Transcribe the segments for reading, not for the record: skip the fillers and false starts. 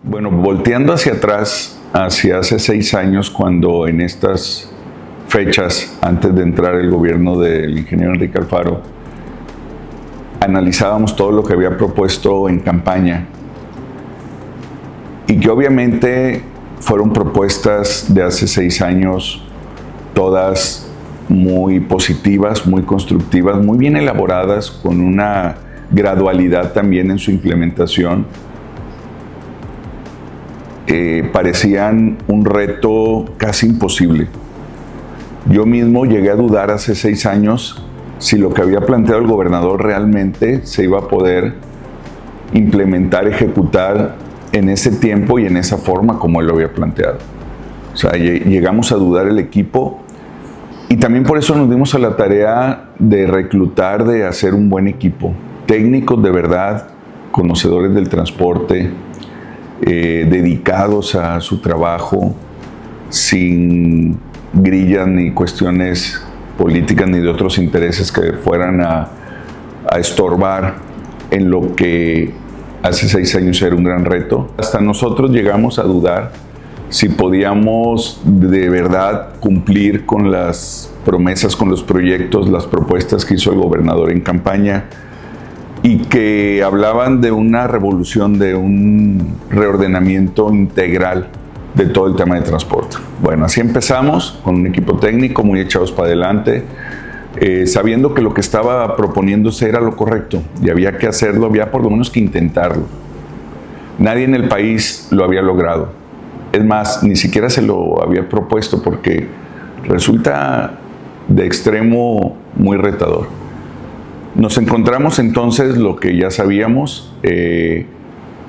Bueno, volteando hacia atrás, hacia hace 6 años, cuando en estas fechas, antes de entrar el gobierno del ingeniero Enrique Alfaro, analizábamos todo lo que había propuesto en campaña y que obviamente fueron propuestas de hace 6 años, todas muy positivas, muy constructivas, muy bien elaboradas, con una gradualidad también en su implementación. Parecían un reto casi imposible. Yo mismo llegué a dudar hace 6 años si lo que había planteado el gobernador realmente se iba a poder implementar, ejecutar en ese tiempo y en esa forma como él lo había planteado. O sea, llegamos a dudar el equipo y también por eso nos dimos a la tarea de reclutar, de hacer un buen equipo. Técnicos de verdad, conocedores del transporte, dedicados a su trabajo, sin grillas ni cuestiones políticas ni de otros intereses que fueran a estorbar en lo que hace 6 años era un gran reto. Hasta nosotros llegamos a dudar si podíamos de verdad cumplir con las promesas, con los proyectos, las propuestas que hizo el gobernador en campaña, y que hablaban de una revolución, de un reordenamiento integral de todo el tema de transporte. Bueno, así empezamos con un equipo técnico muy echados para adelante, sabiendo que lo que estaba proponiéndose era lo correcto y había que hacerlo, había por lo menos que intentarlo. Nadie en el país lo había logrado. Es más, ni siquiera se lo había propuesto porque resulta de extremo muy retador. Nos encontramos entonces lo que ya sabíamos,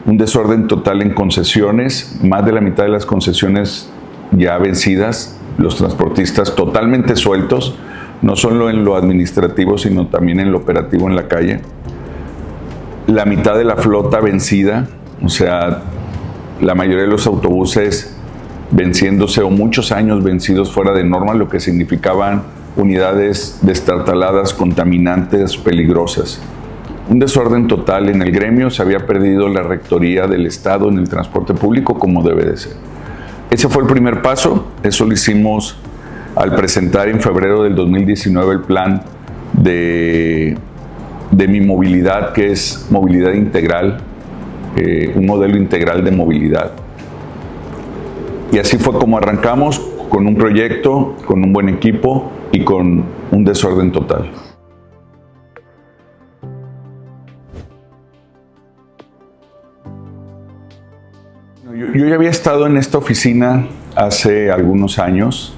un desorden total en concesiones, más de la mitad de las concesiones ya vencidas, los transportistas totalmente sueltos, no solo en lo administrativo, sino también en lo operativo en la calle. La mitad de la flota vencida, o sea, la mayoría de los autobuses venciéndose o muchos años vencidos fuera de norma, lo que significaban unidades destartaladas, contaminantes, peligrosas. Un desorden total en el gremio, se había perdido la rectoría del Estado en el transporte público como debe de ser. Ese fue el primer paso, eso lo hicimos al presentar en febrero del 2019 el plan de mi movilidad, que es movilidad integral, un modelo integral de movilidad. Y así fue como arrancamos, con un proyecto, con un buen equipo y con un desorden total. Yo ya había estado en esta oficina hace algunos años,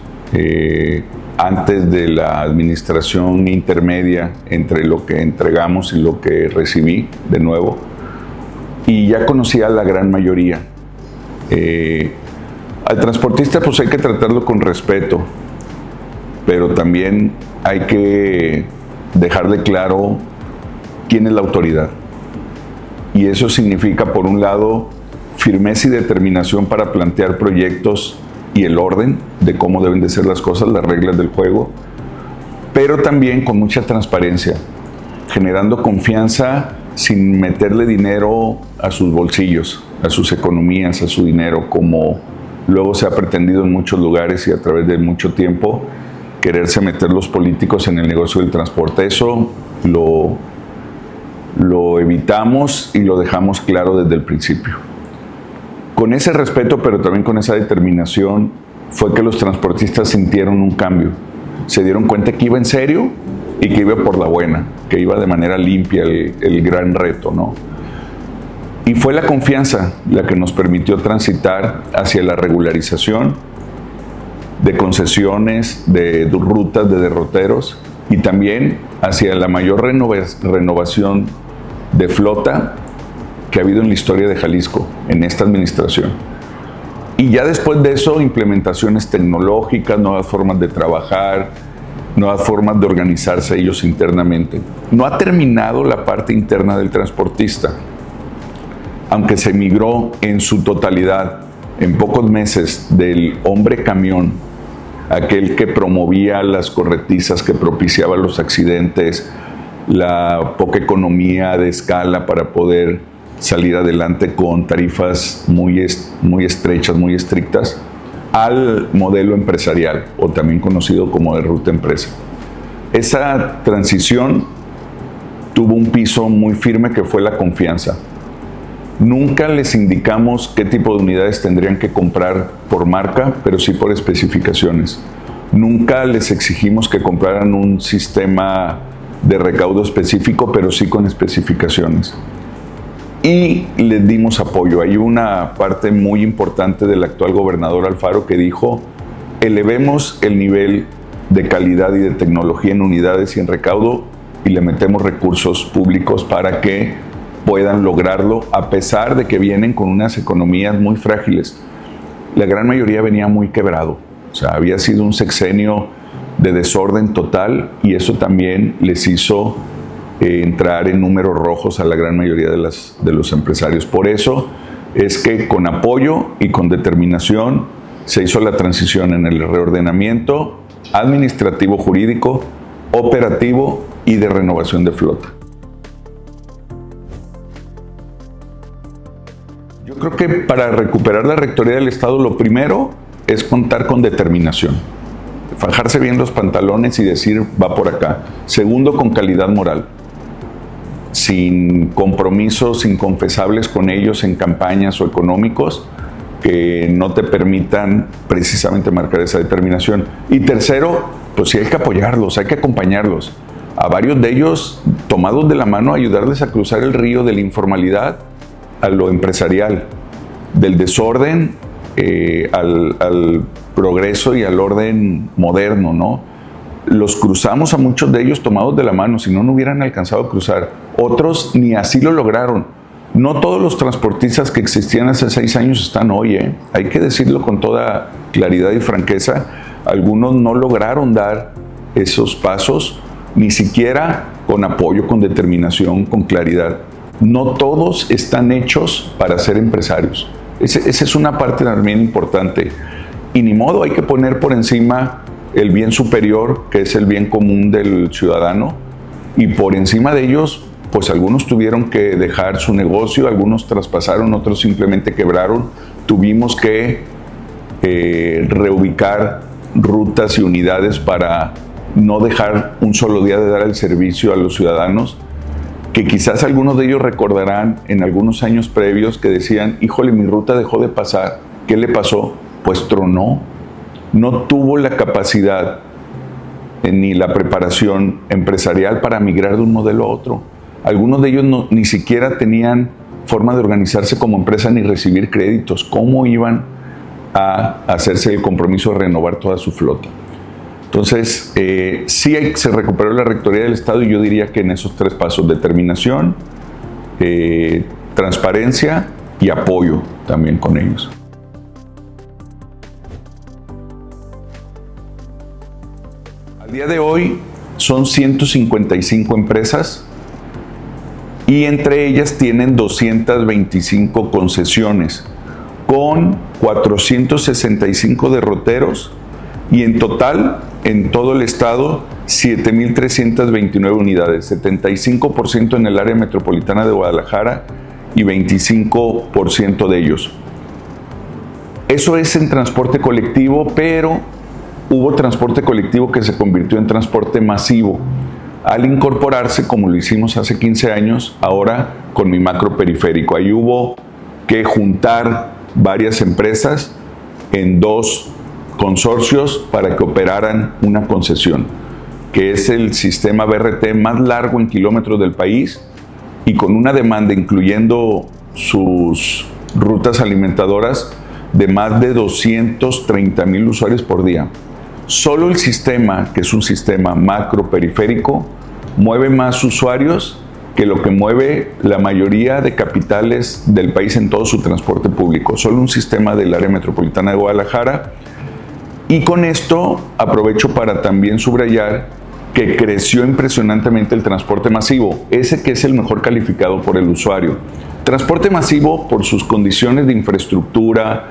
antes de la administración intermedia entre lo que entregamos y lo que recibí de nuevo, y ya conocía a la gran mayoría. Al transportista pues hay que tratarlo con respeto, pero también hay que dejarle claro quién es la autoridad. Y eso significa, por un lado, firmeza y determinación para plantear proyectos y el orden de cómo deben de ser las cosas, las reglas del juego, pero también con mucha transparencia, generando confianza sin meterle dinero a sus bolsillos, a sus economías, a su dinero, como luego se ha pretendido en muchos lugares y a través de mucho tiempo, quererse meter los políticos en el negocio del transporte. Eso lo evitamos y lo dejamos claro desde el principio. Con ese respeto, pero también con esa determinación, fue que los transportistas sintieron un cambio. Se dieron cuenta que iba en serio y que iba por la buena, que iba de manera limpia el gran reto, ¿no? Y fue la confianza la que nos permitió transitar hacia la regularización de concesiones, de rutas, de derroteros, y también hacia la mayor renovación de flota que ha habido en la historia de Jalisco, en esta administración. Y ya después de eso, implementaciones tecnológicas, nuevas formas de trabajar, nuevas formas de organizarse ellos internamente. No ha terminado la parte interna del transportista, aunque se migró en su totalidad, en pocos meses, del hombre camión, aquel que promovía las corretizas, que propiciaba los accidentes, la poca economía de escala para poder salir adelante con tarifas muy estrechas, muy estrictas, al modelo empresarial, o también conocido como de ruta empresa. Esa transición tuvo un piso muy firme que fue la confianza. Nunca les indicamos qué tipo de unidades tendrían que comprar por marca, pero sí por especificaciones. Nunca les exigimos que compraran un sistema de recaudo específico, pero sí con especificaciones. Y les dimos apoyo. Hay una parte muy importante del actual gobernador Alfaro que dijo: elevemos el nivel de calidad y de tecnología en unidades y en recaudo, y le metemos recursos públicos para que puedan lograrlo, a pesar de que vienen con unas economías muy frágiles. La gran mayoría venía muy quebrado, o sea, había sido un sexenio de desorden total, y eso también les hizo entrar en números rojos a la gran mayoría de los empresarios. Por eso es que con apoyo y con determinación se hizo la transición en el reordenamiento administrativo, jurídico, operativo y de renovación de flota. Yo creo que para recuperar la Rectoría del Estado, lo primero es contar con determinación, fajarse bien los pantalones y decir: va por acá. Segundo, con calidad moral, sin compromisos inconfesables con ellos en campañas o económicos que no te permitan precisamente marcar esa determinación. Y tercero, pues sí, hay que apoyarlos, hay que acompañarlos. A varios de ellos, tomados de la mano, ayudarles a cruzar el río de la informalidad a lo empresarial, del desorden al progreso y al orden moderno, ¿no? Los cruzamos a muchos de ellos tomados de la mano, si no, no hubieran alcanzado a cruzar. Otros ni así lo lograron. No todos los transportistas que existían hace 6 años están hoy, hay que decirlo con toda claridad y franqueza. Algunos no lograron dar esos pasos, ni siquiera con apoyo, con determinación, con claridad. No todos están hechos para ser empresarios. Esa es una parte también importante. Y ni modo, hay que poner por encima el bien superior, que es el bien común del ciudadano, y por encima de ellos, pues algunos tuvieron que dejar su negocio, algunos traspasaron, otros simplemente quebraron. Tuvimos que reubicar rutas y unidades para no dejar un solo día de dar el servicio a los ciudadanos, que quizás algunos de ellos recordarán en algunos años previos que decían: híjole, mi ruta dejó de pasar. ¿Qué le pasó? Pues tronó. No tuvo la capacidad ni la preparación empresarial para migrar de un modelo a otro. Algunos de ellos ni siquiera tenían forma de organizarse como empresa ni recibir créditos. ¿Cómo iban a hacerse el compromiso de renovar toda su flota? Entonces, sí se recuperó la Rectoría del Estado, y yo diría que en esos 3 pasos: determinación, transparencia y apoyo también con ellos. Al día de hoy son 155 empresas, y entre ellas tienen 225 concesiones, con 465 derroteros, y en total, en todo el estado, 7,329 unidades, 75% en el área metropolitana de Guadalajara y 25% de ellos. Eso es en transporte colectivo, pero hubo transporte colectivo que se convirtió en transporte masivo al incorporarse, como lo hicimos hace 15 años, ahora con mi macro periférico. Ahí hubo que juntar varias empresas en 2 consorcios para que operaran una concesión, que es el sistema BRT más largo en kilómetros del país, y con una demanda, incluyendo sus rutas alimentadoras, de más de 230,000 usuarios por día. Solo el sistema, que es un sistema macro periférico, mueve más usuarios que lo que mueve la mayoría de capitales del país en todo su transporte público. Solo un sistema del área metropolitana de Guadalajara. Y con esto aprovecho para también subrayar que creció impresionantemente el transporte masivo, ese que es el mejor calificado por el usuario. Transporte masivo por sus condiciones de infraestructura,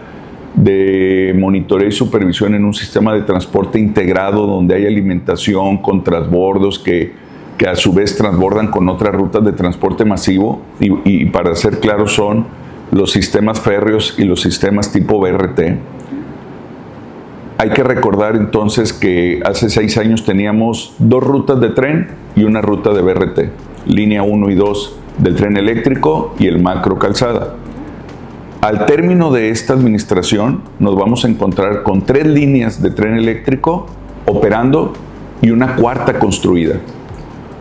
de monitoreo y supervisión en un sistema de transporte integrado donde hay alimentación con transbordos que que a su vez transbordan con otras rutas de transporte masivo y para ser claros son los sistemas férreos y los sistemas tipo BRT. Hay que recordar entonces que hace 6 años teníamos 2 rutas de tren y una ruta de BRT, línea 1 y 2 del tren eléctrico y el macro calzada. Al término de esta administración nos vamos a encontrar con 3 líneas de tren eléctrico operando y una 4ª construida,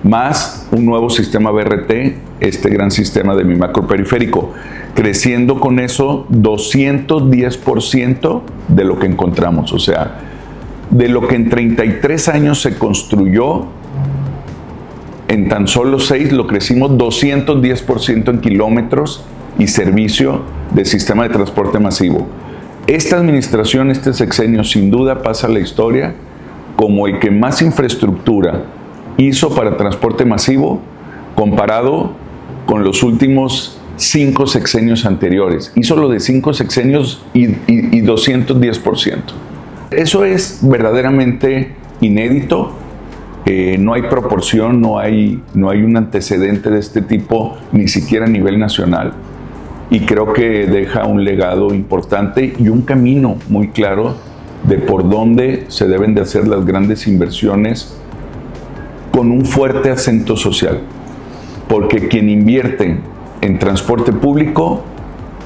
más un nuevo sistema BRT, este gran sistema de mi macro periférico, creciendo con eso 210% de lo que encontramos. O sea, de lo que en 33 años se construyó, en tan solo 6 lo crecimos 210% en kilómetros y servicio de sistema de transporte masivo. Esta administración, este sexenio, sin duda pasa a la historia como el que más infraestructura hizo para transporte masivo comparado con los últimos 5 sexenios anteriores. Hizo lo de 5 sexenios y 210%. Eso es verdaderamente inédito. No hay proporción, no hay un antecedente de este tipo, ni siquiera a nivel nacional. Y creo que deja un legado importante y un camino muy claro de por dónde se deben de hacer las grandes inversiones con un fuerte acento social. Porque quien invierte en transporte público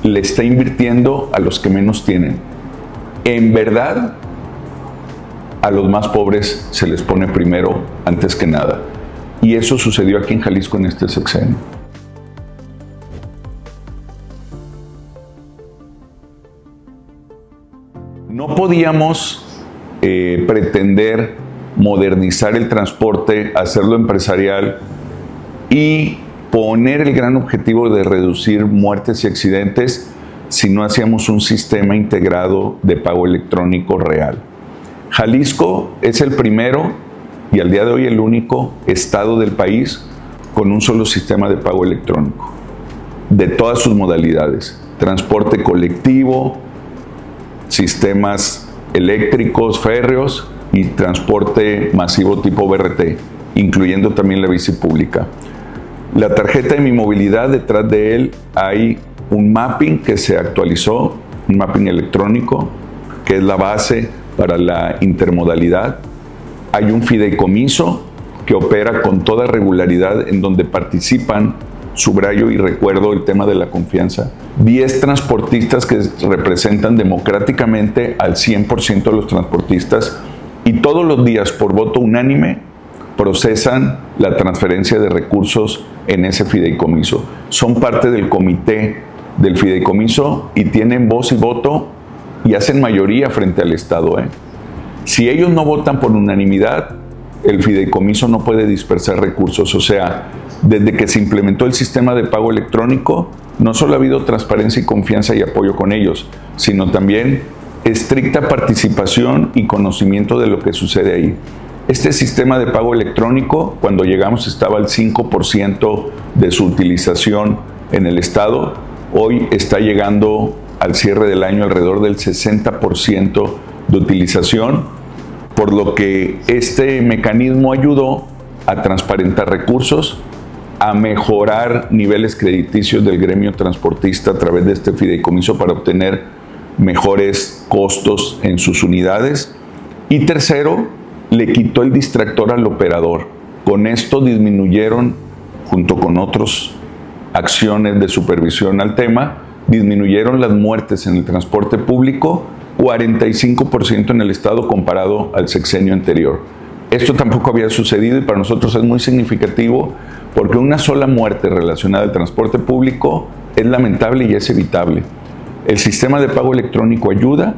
le está invirtiendo a los que menos tienen. En verdad, a los más pobres se les pone primero antes que nada. Y eso sucedió aquí en Jalisco en este sexenio. No podíamos pretender modernizar el transporte, hacerlo empresarial y poner el gran objetivo de reducir muertes y accidentes si no hacíamos un sistema integrado de pago electrónico real. Jalisco es el primero y al día de hoy el único estado del país con un solo sistema de pago electrónico, de todas sus modalidades: transporte colectivo, sistemas eléctricos, férreos y transporte masivo tipo BRT, incluyendo también la bici pública. La tarjeta de mi movilidad, detrás de él hay un mapping que se actualizó, un mapping electrónico, que es la base para la intermodalidad. Hay un fideicomiso que opera con toda regularidad, en donde participan, subrayo y recuerdo el tema de la confianza, 10 transportistas que representan democráticamente al 100% de los transportistas y todos los días por voto unánime procesan la transferencia de recursos en ese fideicomiso. Son parte del comité del fideicomiso y tienen voz y voto y hacen mayoría frente al Estado. Si ellos no votan por unanimidad, el fideicomiso no puede dispersar recursos. O sea, desde que se implementó el sistema de pago electrónico, no solo ha habido transparencia y confianza y apoyo con ellos, sino también estricta participación y conocimiento de lo que sucede ahí. Este sistema de pago electrónico, cuando llegamos, estaba al 5% de su utilización en el Estado. Hoy está llegando al cierre del año alrededor del 60% de utilización, por lo que este mecanismo ayudó a transparentar recursos, a mejorar niveles crediticios del gremio transportista a través de este fideicomiso para obtener mejores costos en sus unidades. Y tercero, le quitó el distractor al operador. Con esto disminuyeron, junto con otras acciones de supervisión al tema, disminuyeron las muertes en el transporte público 45% en el estado comparado al sexenio anterior. Esto tampoco había sucedido y para nosotros es muy significativo porque una sola muerte relacionada al transporte público es lamentable y es evitable. El sistema de pago electrónico ayuda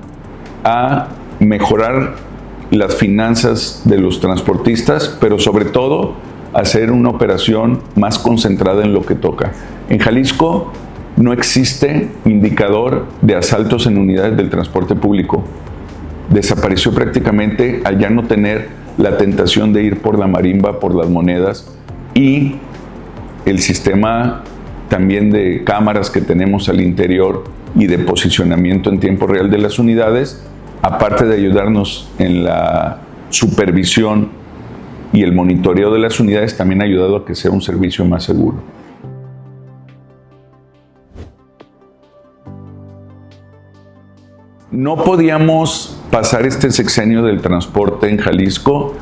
a mejorar las finanzas de los transportistas, pero sobre todo hacer una operación más concentrada en lo que toca. En Jalisco no existe indicador de asaltos en unidades del transporte público. Desapareció prácticamente al ya no tener la tentación de ir por la marimba, por las monedas, y el sistema también de cámaras que tenemos al interior y de posicionamiento en tiempo real de las unidades, aparte de ayudarnos en la supervisión y el monitoreo de las unidades también ha ayudado a que sea un servicio más seguro. No podíamos pasar este sexenio del transporte en Jalisco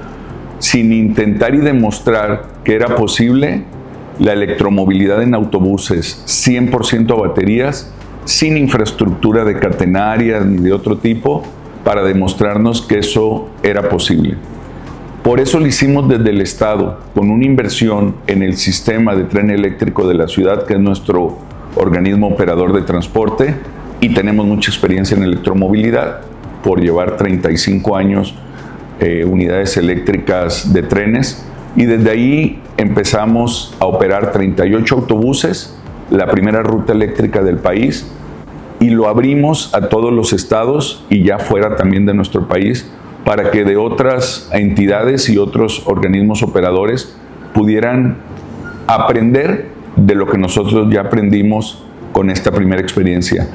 sin intentar y demostrar que era posible la electromovilidad en autobuses 100% a baterías, sin infraestructura de catenarias ni de otro tipo, para demostrarnos que eso era posible. Por eso lo hicimos desde el Estado, con una inversión en el sistema de tren eléctrico de la ciudad, que es nuestro organismo operador de transporte, y tenemos mucha experiencia en electromovilidad por llevar 35 años unidades eléctricas de trenes, y desde ahí empezamos a operar 38 autobuses, la primera ruta eléctrica del país, y lo abrimos a todos los estados y ya fuera también de nuestro país, para que de otras entidades y otros organismos operadores pudieran aprender de lo que nosotros ya aprendimos con esta primera experiencia.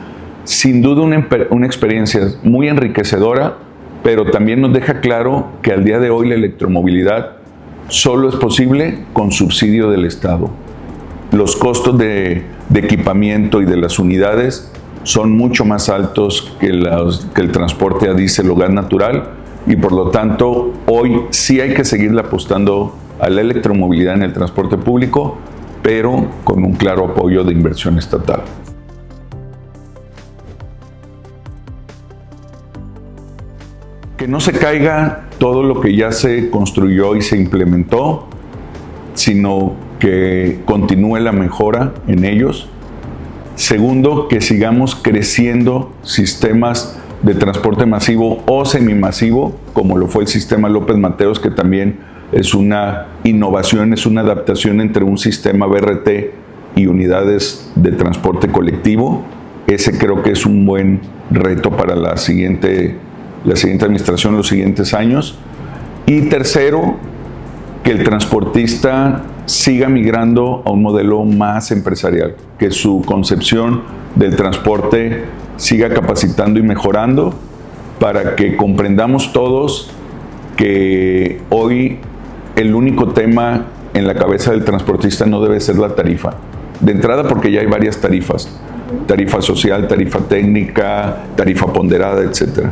Sin duda una experiencia muy enriquecedora, pero también nos deja claro que al día de hoy la electromovilidad solo es posible con subsidio del Estado. Los costos de equipamiento y de las unidades son mucho más altos que el transporte a diésel o gas natural, y por lo tanto hoy sí hay que seguirle apostando a la electromovilidad en el transporte público, pero con un claro apoyo de inversión estatal. Que no se caiga todo lo que ya se construyó y se implementó, sino que continúe la mejora en ellos. Segundo, que sigamos creciendo sistemas de transporte masivo o semimasivo, como lo fue el sistema López Mateos, que también es una innovación, es una adaptación entre un sistema BRT y unidades de transporte colectivo. Ese creo que es un buen reto para la siguiente administración, los siguientes años. Y tercero, que el transportista siga migrando a un modelo más empresarial, que su concepción del transporte siga capacitando y mejorando, para que comprendamos todos que hoy el único tema en la cabeza del transportista no debe ser la tarifa. De entrada, porque ya hay varias tarifas: tarifa social, tarifa técnica, tarifa ponderada, etcétera.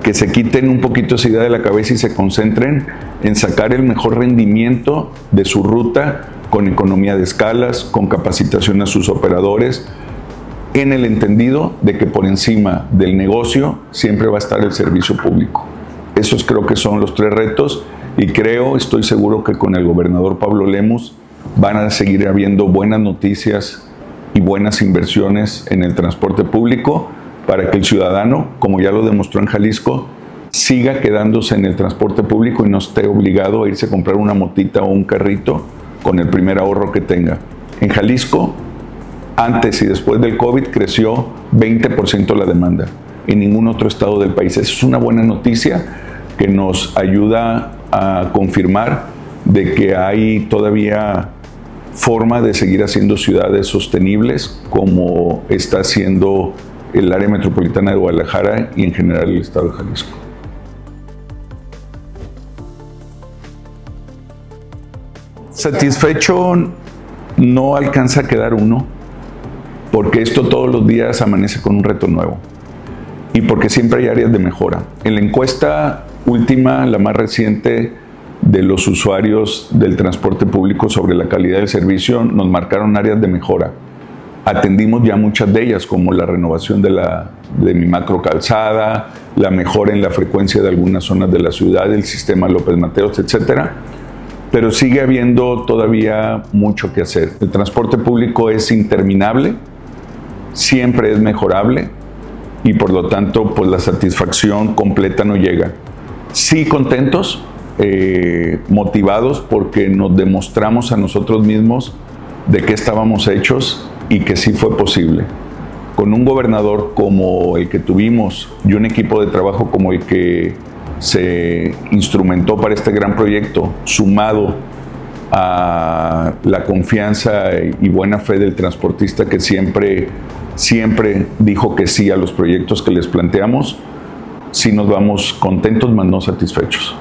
Que se quiten un poquito esa idea de la cabeza y se concentren en sacar el mejor rendimiento de su ruta, con economía de escalas, con capacitación a sus operadores, en el entendido de que por encima del negocio siempre va a estar el servicio público. Esos creo que son los tres retos, y estoy seguro que con el gobernador Pablo Lemus van a seguir habiendo buenas noticias y buenas inversiones en el transporte público, para que el ciudadano, como ya lo demostró en Jalisco, siga quedándose en el transporte público y no esté obligado a irse a comprar una motita o un carrito con el primer ahorro que tenga. En Jalisco, antes y después del COVID, creció 20% la demanda. En ningún otro estado del país. Esa es una buena noticia que nos ayuda a confirmar de que hay todavía forma de seguir haciendo ciudades sostenibles, como está haciendo el área metropolitana de Guadalajara y en general el estado de Jalisco. Satisfecho no alcanza a quedar uno, porque esto todos los días amanece con un reto nuevo y porque siempre hay áreas de mejora. En la encuesta última, la más reciente, de los usuarios del transporte público sobre la calidad del servicio, nos marcaron áreas de mejora. Atendimos ya muchas de ellas, como la renovación de mi macro calzada, la mejora en la frecuencia de algunas zonas de la ciudad, el sistema López Mateos, etcétera. Pero sigue habiendo todavía mucho que hacer. El transporte público es interminable, siempre es mejorable, y por lo tanto, pues la satisfacción completa no llega. Sí contentos, motivados, porque nos demostramos a nosotros mismos de qué estábamos hechos y que sí fue posible. Con un gobernador como el que tuvimos y un equipo de trabajo como el que se instrumentó para este gran proyecto, sumado a la confianza y buena fe del transportista, que siempre dijo que sí a los proyectos que les planteamos, sí nos vamos contentos, mas no satisfechos.